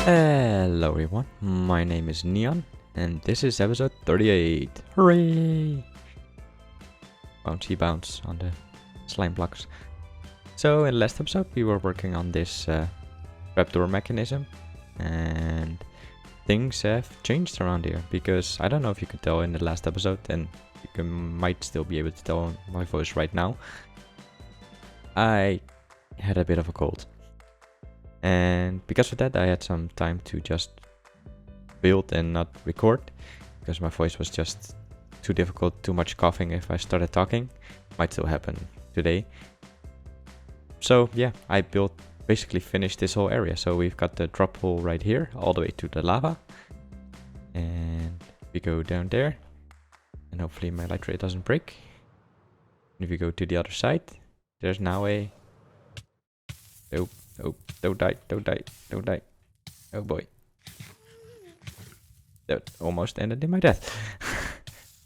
Hello everyone, my name is Neon, and this is episode 38. Hooray! Bouncy bounce on the slime blocks. So in the last episode we were working on this trapdoor mechanism, and things have changed around here, because I don't know if you could tell in the last episode, and you might still be able to tell on my voice right now. I had a bit of a cold. And because of that, I had some time to just build and not record, because my voice was just too difficult, too much coughing if I started talking. Might still happen today. So yeah, I basically finished this whole area. So we've got the drop hole right here, all the way to the lava. And we go down there, and hopefully my light ray doesn't break. And if we go to the other side, there's now a... Oh, don't die, don't die, don't die. Oh boy. That almost ended in my death.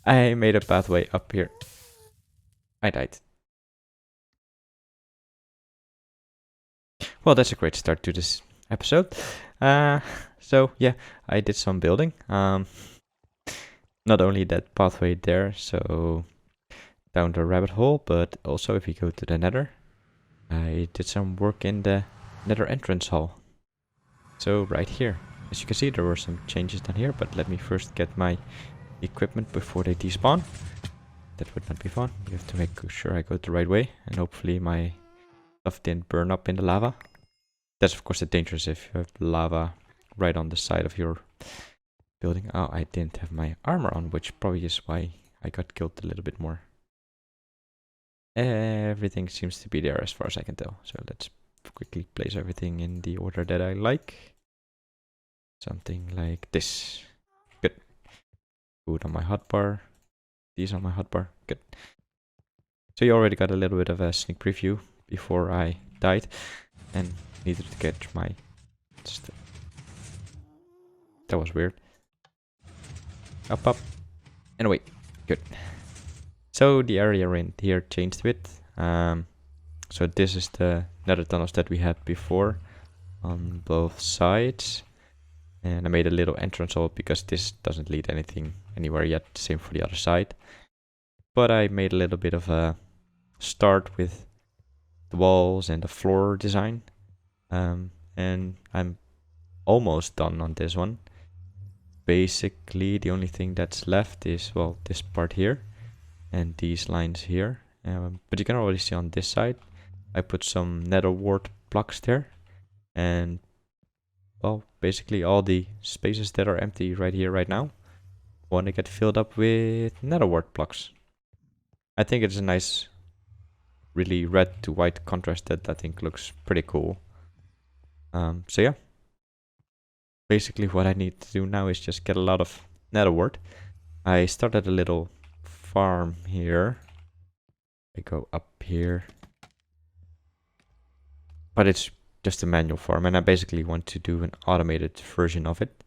I made a pathway up here. I died. Well, that's a great start to this episode. So yeah, I did some building. Not only that pathway there, so down the rabbit hole, but also if you go to the nether, I did some work in the nether entrance hall. So right here, as you can see, there were some changes down here, but let me first get my equipment before they despawn. That would not be fun. You have to make sure I go the right way, and hopefully my stuff didn't burn up in the lava. That's of course dangerous if you have lava right on the side of your building. Oh, I didn't have my armor on, which probably is why I got killed a little bit more. Everything seems to be there as far as I can tell. So let's quickly place everything in the order that I like. Something like this. Good. Food on my hotbar. These on my hotbar. Good. So you already got a little bit of a sneak preview before I died and needed to get my stuff. That was weird. Up. Anyway, good. So the area in here changed a bit. So this is the nether tunnels that we had before on both sides. And I made a little entrance hole because this doesn't lead anywhere yet. Same for the other side. But I made a little bit of a start with the walls and the floor design. And I'm almost done on this one. Basically, the only thing that's left is, well, this part here and these lines here. But you can already see on this side, I put some Nether Wart blocks there. And, well, basically all the spaces that are empty right here, right now, want to get filled up with Nether Wart blocks. I think it's a nice, really red to white contrast that I think looks pretty cool. So yeah, basically what I need to do now is just get a lot of Nether Wart. I started a little farm here. I go up here, but it's just a manual farm, and I basically want to do an automated version of it.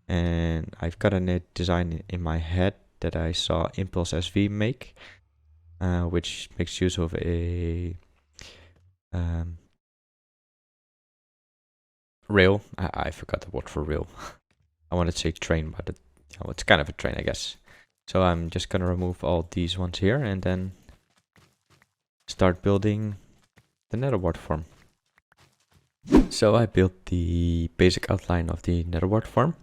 And I've got a design in my head that I saw ImpulseSV make, which makes use of a rail. I forgot the word for rail. I wanted to say train, but it's kind of a train, I guess. So I'm just gonna remove all these ones here and then start building the Nether Wart Farm. So I built the basic outline of the Nether Wart Farm.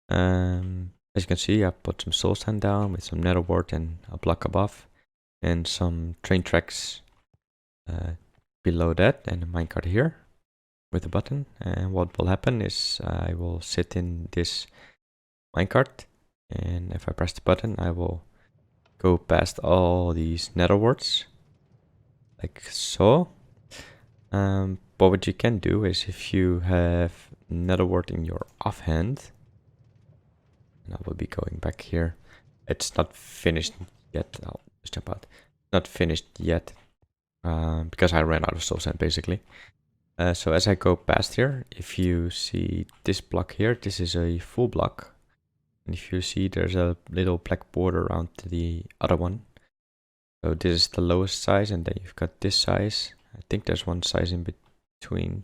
As you can see, I put some soul sand down with some Nether Wart and a block above, and some train tracks below that, and a minecart here with a button. And what will happen is I will sit in this minecart, and if I press the button, I will go past all these nether warts, like so. But what you can do is, if you have nether wart in your offhand, and I will be going back here. It's not finished yet. I'll just jump out. Not finished yet, because I ran out of soul sand basically. So as I go past here, if you see this block here, this is a full block. And if you see, there's a little black border around the other one. So this is the lowest size, and then you've got this size. I think there's one size in between.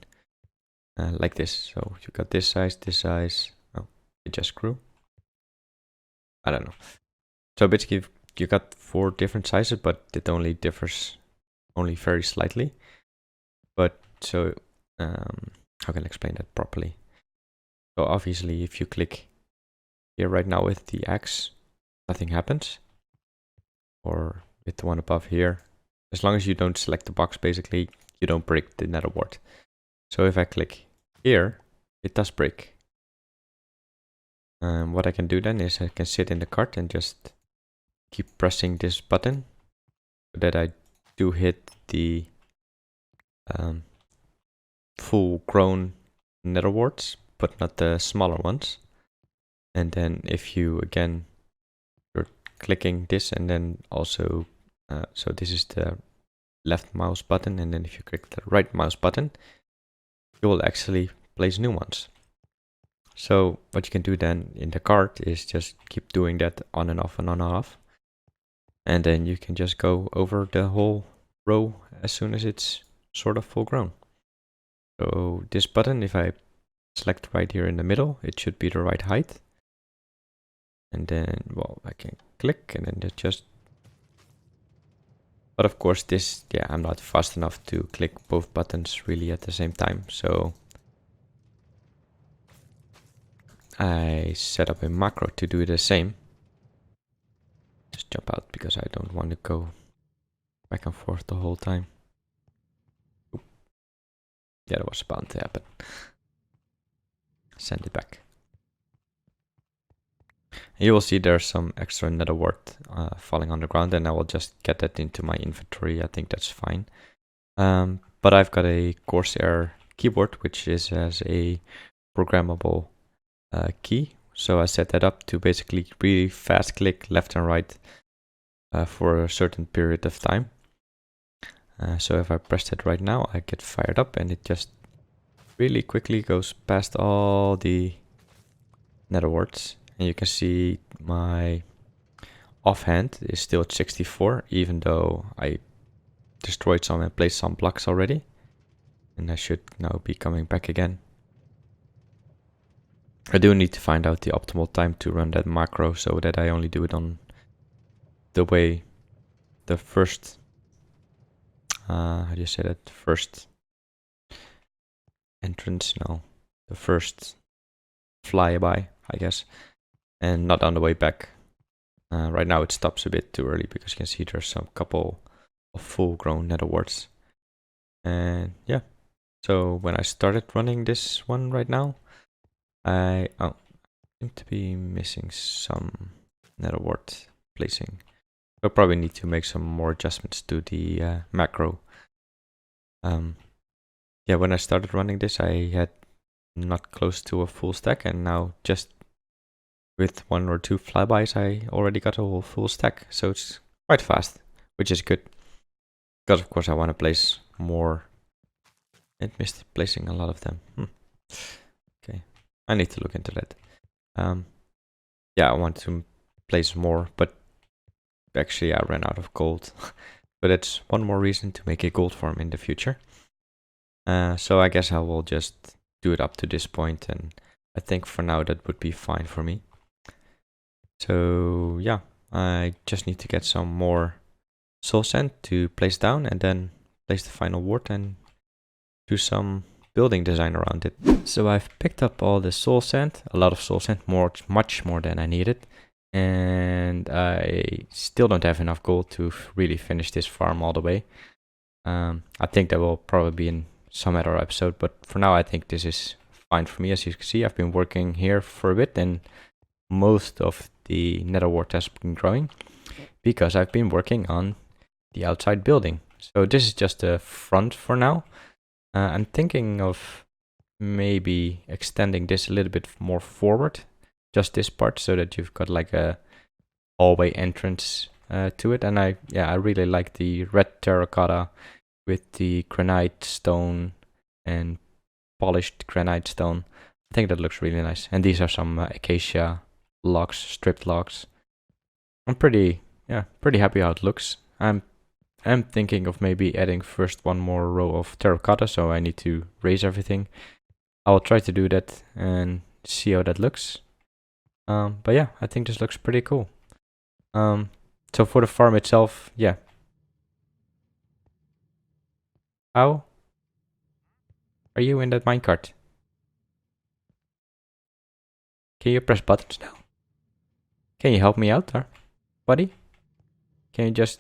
like this. So you got this size. Oh, it just grew. I don't know. So basically you got 4 different sizes, but it only differs only very slightly. But so how can I explain that properly? So obviously if you click here right now with the X, nothing happens. Or with the one above here, as long as you don't select the box, basically you don't break the Nether Wart. So if I click here, it does break. What I can do then is I can sit in the cart and just keep pressing this button so that I do hit the full grown Nether warts, but not the smaller ones. And then if you again, you're clicking this and then also, so this is the left mouse button, and then if you click the right mouse button, you will actually place new ones. So what you can do then in the cart is just keep doing that on and off and on and off. And then you can just go over the whole row as soon as it's sort of full grown. So this button, if I select right here in the middle, it should be the right height. And then, well, I can click and then just... But of course this, yeah, I'm not fast enough to click both buttons really at the same time. So I set up a macro to do the same. Just jump out because I don't want to go back and forth the whole time. Oop. Yeah, that was bound to happen. Send it back. You will see there's some extra Nether wart falling on the ground, and I will just get that into my inventory. I think that's fine. But I've got a Corsair keyboard, which is as a programmable key. So I set that up to basically really fast click left and right for a certain period of time. So if I press it right now, I get fired up and it just really quickly goes past all the Nether warts. And you can see my offhand is still at 64, even though I destroyed some and placed some blocks already. And I should now be coming back again. I do need to find out the optimal time to run that macro so that I only do it on the way the first, how do you say that? First entrance? No, the first flyby, I guess, and not on the way back. Right now it stops a bit too early because you can see there's some couple of full grown Nether warts. And yeah, so when I started running this one right now, I seem to be missing some Nether wart placing. I'll probably need to make some more adjustments to the macro. Yeah, when I started running this, I had not close to a full stack, and now just with 1 or 2 flybys, I already got a whole full stack. So it's quite fast, which is good. Because of course I want to place more. It missed placing a lot of them. Okay, I need to look into that. Yeah, I want to place more, but actually I ran out of gold. But it's one more reason to make a gold farm in the future. So I guess I will just do it up to this point, and I think for now that would be fine for me. So yeah, I just need to get some more soul sand to place down and then place the final wart and do some building design around it. So I've picked up all the soul sand, a lot of soul sand, much more than I needed. And I still don't have enough gold to really finish this farm all the way. I think that will probably be in some other episode, but for now I think this is fine for me. As you can see, I've been working here for a bit and most of the Nether wart has been growing because I've been working on the outside building. So this is just the front for now. I'm thinking of maybe extending this a little bit more forward, just this part, so that you've got like a hallway entrance to it. And I really like the red terracotta with the granite stone and polished granite stone. I think that looks really nice. And these are some acacia logs, stripped logs. I'm pretty happy how it looks. I'm thinking of maybe adding first one more row of terracotta, so I need to raise everything. I'll try to do that and see how that looks. But yeah, I think this looks pretty cool. So for the farm itself, yeah. How are you in that minecart? Can you press buttons now? Can you help me out there, buddy? Can you just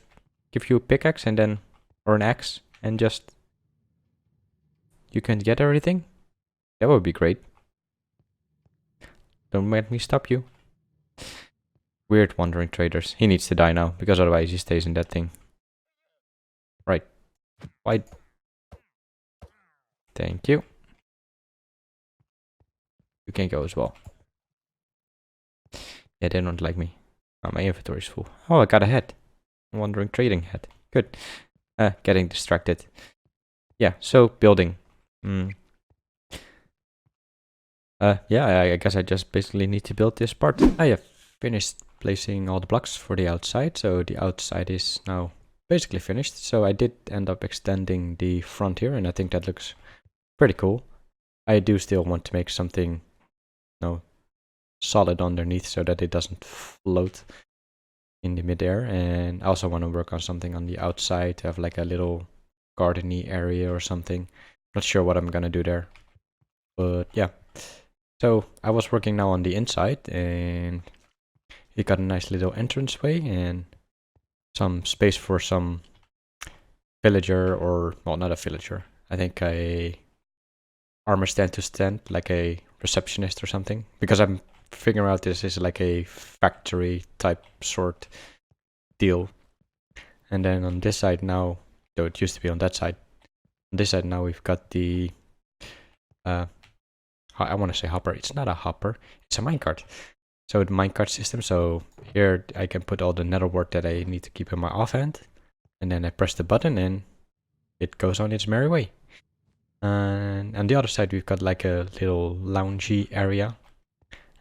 give you a pickaxe and then, or an axe, and just, you can get everything? That would be great. Don't let me stop you. Weird wandering traders. He needs to die now, because otherwise he stays in that thing. Right. Why? Thank you. You can go as well. Yeah, they don't like me. Oh, my inventory is full. Oh, I got a head. Wandering trading head. Good. Getting distracted. Yeah, so building. Yeah, I guess I just basically need to build this part. I have finished placing all the blocks for the outside, so the outside is now basically finished. So I did end up extending the front here, and I think that looks pretty cool. I do still want to make something, solid underneath so that it doesn't float in the midair, and I also want to work on something on the outside to have like a little gardeny area or something. Not sure what I'm gonna do there, but yeah. So I was working now on the inside, and you got a nice little entranceway and some space for some villager, or well, not a villager. I think a armor stand to stand, like a receptionist or something. Because I'm figuring out this is like a factory type sort deal. And then on this side now, though it used to be on that side. On this side now we've got the I want to say hopper. It's not a hopper. It's a minecart. So the minecart system. So here I can put all the nether wart that I need to keep in my offhand, and then I press the button and it goes on its merry way. And on the other side we've got like a little loungy area,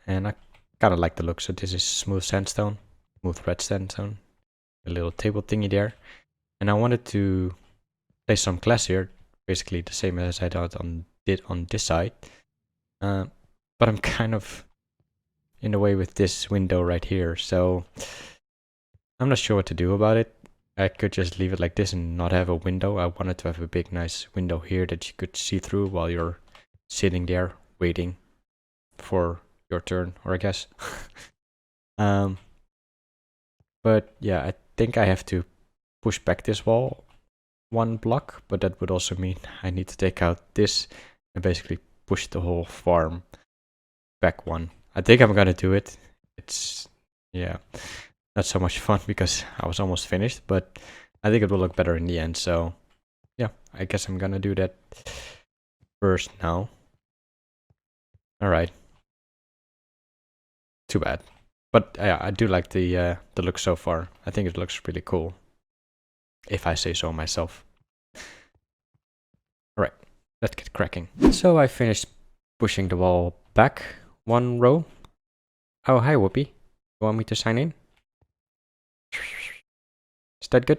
and I kind of like the look. So this is smooth sandstone, smooth red sandstone, a little table thingy there, and I wanted to place some glass here, basically the same as I did on this side. But I'm kind of in the way with this window right here, so I'm not sure what to do about it. I could just leave it like this and not have a window. I wanted to have a big nice window here that you could see through while you're sitting there waiting for your turn, or I guess. But yeah, I think I have to push back this wall one block, but that would also mean I need to take out this and basically push the whole farm back one. I think I'm gonna do it. It's, yeah, not so much fun because I was almost finished, but I think it will look better in the end. So yeah, I guess I'm gonna do that first now. All right. Too bad. But yeah, I do like the look so far. I think it looks really cool, if I say so myself. All right, let's get cracking. So I finished pushing the wall back one row. Oh, hi, Whoopi. You want me to sign in? Is that good?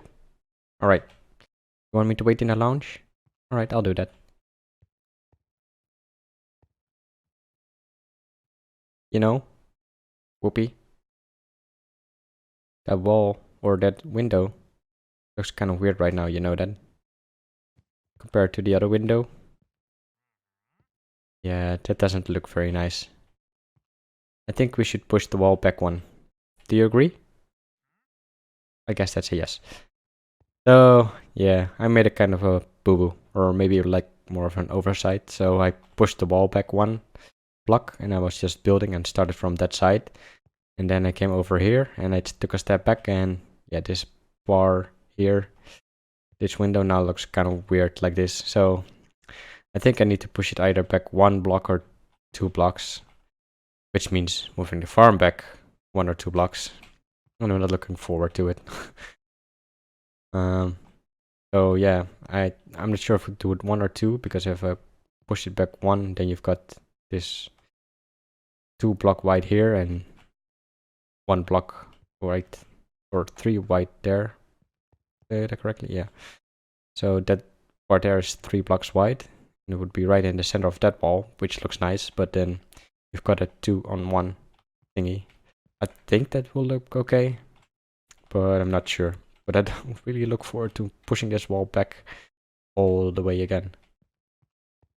All right. You want me to wait in the lounge? All right, I'll do that. You know, Whoopi, that wall or that window looks kind of weird right now, you know that? Compared to the other window. Yeah, that doesn't look very nice. I think we should push the wall back one. Do you agree? I guess that's a yes. So, yeah, I made a kind of a boo-boo, or maybe like more of an oversight. So I pushed the wall back one block, and I was just building and started from that side. And then I came over here, and I took a step back, and yeah, this bar here, this window now looks kind of weird like this. So I think I need to push it either back one block or 2 blocks, which means moving the farm back 1 or 2 blocks. And I'm not looking forward to it. So yeah, I'm not sure if we do it 1 or 2, because if I push it back 1, then you've got this 2 block wide here and 1 block white, or 3 white there. Did I that correctly? Yeah. So that part there is 3 blocks wide, And it would be right in the center of that wall, which looks nice, but then you've got a 2-on-1 thingy. I think that will look okay, but I'm not sure. But I don't really look forward to pushing this wall back all the way again.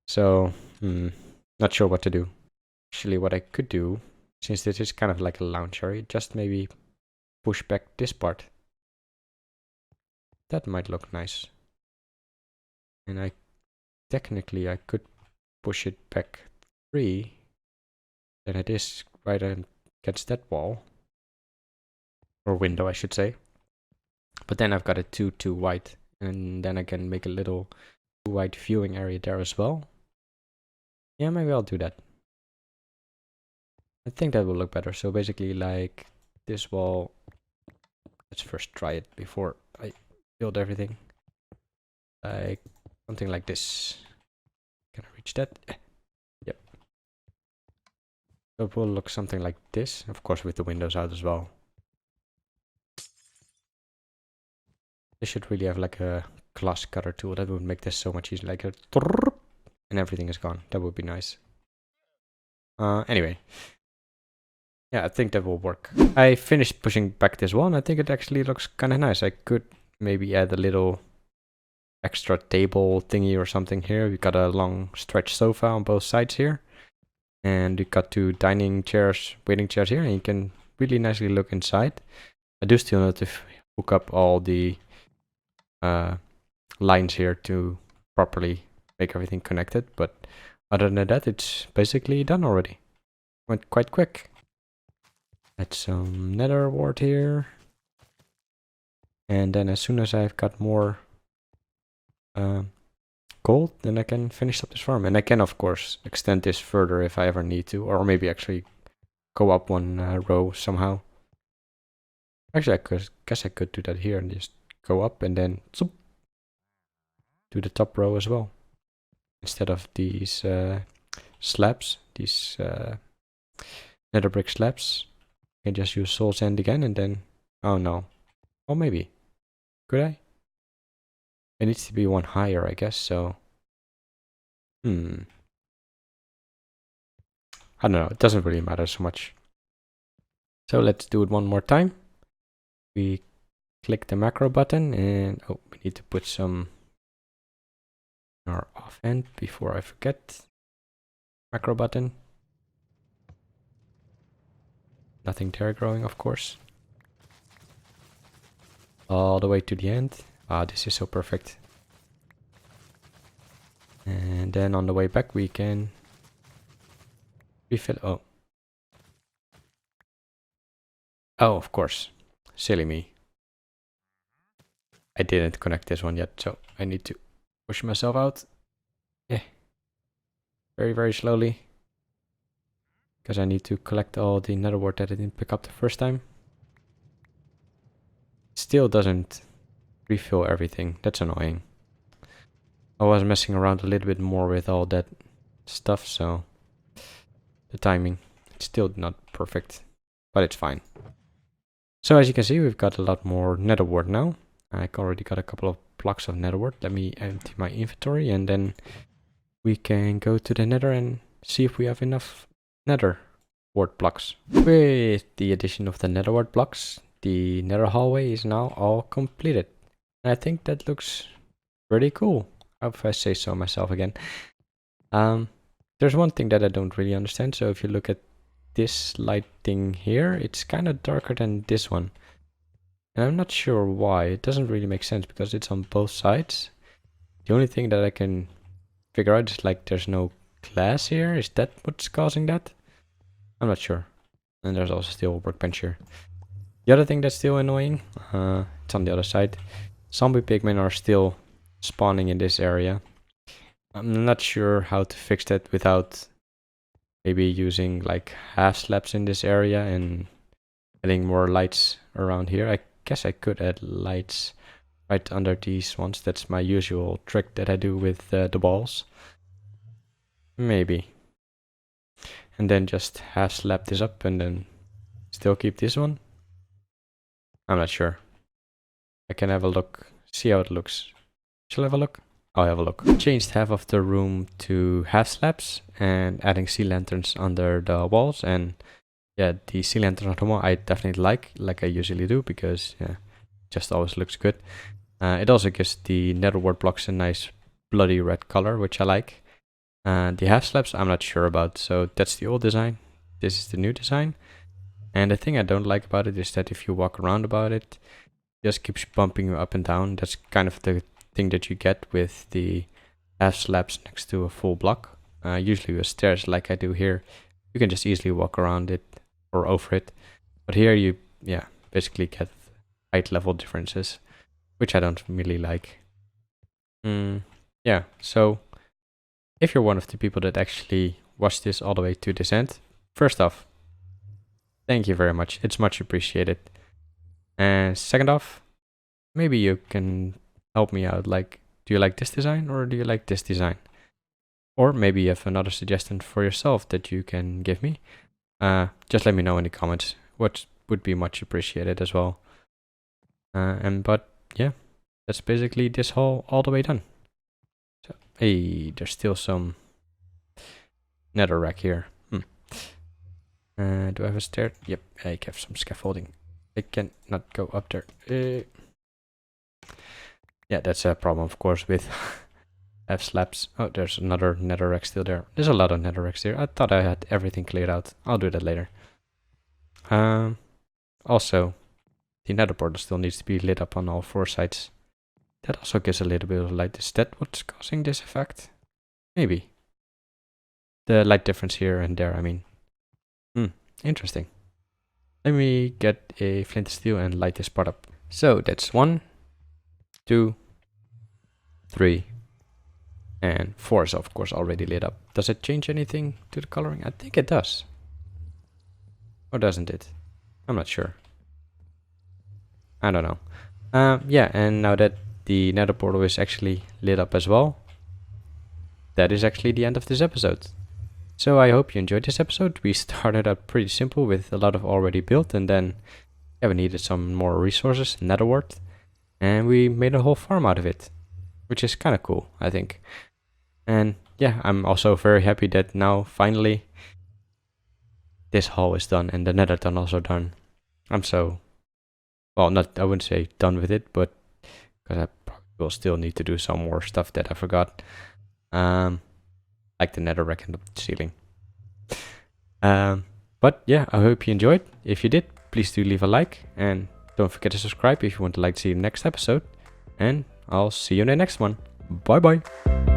So, not sure what to do. Actually, what I could do, since this is kind of like a lounge area, just maybe push back this part. That might look nice. And technically I could push it back 3. Then it is right against that wall. Or window, I should say. But then I've got a 2 wide. And then I can make a little 2 wide viewing area there as well. Yeah, maybe I'll do that. I think that will look better. So basically like this wall. Let's first try it before I build everything. Like something like this. Can I reach that? Yep. So it will look something like this. Of course with the windows out as well. This should really have like a glass cutter tool. That would make this so much easier. Like a and everything is gone. That would be nice. Anyway. Yeah, I think that will work. I finished pushing back this wall and I think it actually looks kind of nice. I could maybe add a little extra table thingy or something here. We've got a long stretch sofa on both sides here. And we've got 2 dining chairs, waiting chairs here. And you can really nicely look inside. I do still need to hook up all the lines here to properly make everything connected, but other than that it's basically done already. Went quite quick. Add some nether wart here, and then as soon as I've got more gold, then I can finish up this farm, and I can of course extend this further if I ever need to, or maybe actually go up 1 row somehow. Actually, guess I could do that here and just go up and then zoop, do the top row as well. Instead of these slabs, these nether brick slabs, I can just use soul sand again and then, oh no. Oh, maybe. Could I? It needs to be 1 higher, I guess, so. I don't know, it doesn't really matter so much. So let's do it one more time. We click the macro button and, oh, we need to put some in our offhand before I forget. Macro button. Nothing there growing, of course. All the way to the end. Ah, this is so perfect. And then on the way back we can refill. Oh. Oh, of course. Silly me. I didn't connect this one yet, so I need to push myself out. Yeah. Very, very slowly. Because I need to collect all the nether wart that I didn't pick up the first time. Still doesn't refill everything. That's annoying. I was messing around a little bit more with all that stuff, so the timing, it's still not perfect, but it's fine. So as you can see, we've got a lot more nether wart now. I already got a couple of blocks of nether wart. Let me empty my inventory and then we can go to the nether and see if we have enough nether wart blocks. With the addition of the nether wart blocks, the nether hallway is now all completed. And I think that looks pretty cool, if I say so myself again. There's one thing that I don't really understand. So if you look at this lighting here, it's kind of darker than this one. And I'm not sure why. It doesn't really make sense because it's on both sides. The only thing that I can figure out is like there's no glass here. Is that what's causing that? I'm not sure. And there's also still a workbench here. The other thing that's still annoying, it's on the other side. Zombie pigmen are still spawning in this area. I'm not sure how to fix that without maybe using like half slabs in this area and adding more lights around here. I guess I could add lights right under these ones. That's my usual trick that I do with the walls. Maybe. And then just half slab this up and then still keep this one. I'm not sure. I can have a look, see how it looks. Shall I have a look? I'll have a look. Changed half of the room to half slabs and adding sea lanterns under the walls. And yeah, the sea lantern on the wall I definitely like I usually do, because yeah, just always looks good. It also gives the Nether Wart blocks a nice bloody red color, which I like. The half slabs I'm not sure about, so that's the old design. This is the new design. And the thing I don't like about it is that if you walk around about it, it just keeps bumping you up and down. That's kind of the thing that you get with the half slabs next to a full block. Usually with stairs like I do here, you can just easily walk around it or over it. But here you, yeah, basically get height level differences, which I don't really like. Yeah, so if you're one of the people that actually watched this all the way to this end, first off, thank you very much. It's much appreciated. And second off, maybe you can help me out. Like, do you like this design or do you like this design? Or maybe you have another suggestion for yourself that you can give me. Just let me know in the comments. What would be much appreciated as well. But yeah, that's basically this haul all the way done. So, hey, there's still some nether rack here. Do I have a stair? Yep, I have some scaffolding. I can not go up there. Yeah, that's a problem, of course, with F slabs. Oh, there's another nether rack still there. There's a lot of nether racks here. I thought I had everything cleared out. I'll do that later. Also, the nether portal still needs to be lit up on all 4 sides. That also gives a little bit of light. Is that what's causing this effect? Maybe. The light difference here and there, I mean. Interesting. Let me get a flint and steel and light this part up. So that's 1, 2, 3, and 4 is of course already lit up. Does it change anything to the coloring? I think it does. Or doesn't it? I'm not sure. I don't know. Yeah, and now that the nether portal is actually lit up as well, that is actually the end of this episode. So I hope you enjoyed this episode. We started out pretty simple with a lot of already built, and then we needed some more resources, nether wart, and we made a whole farm out of it, which is kind of cool, I think. And yeah, I'm also very happy that now finally this haul is done and the nether done also done. I'm so, well, not, I wouldn't say done with it, but because I probably will still need to do some more stuff that I forgot. Like the nether rack and the ceiling. But yeah, I hope you enjoyed. If you did, please do leave a like and don't forget to subscribe if you want to see the next episode. And I'll see you in the next one. Bye bye.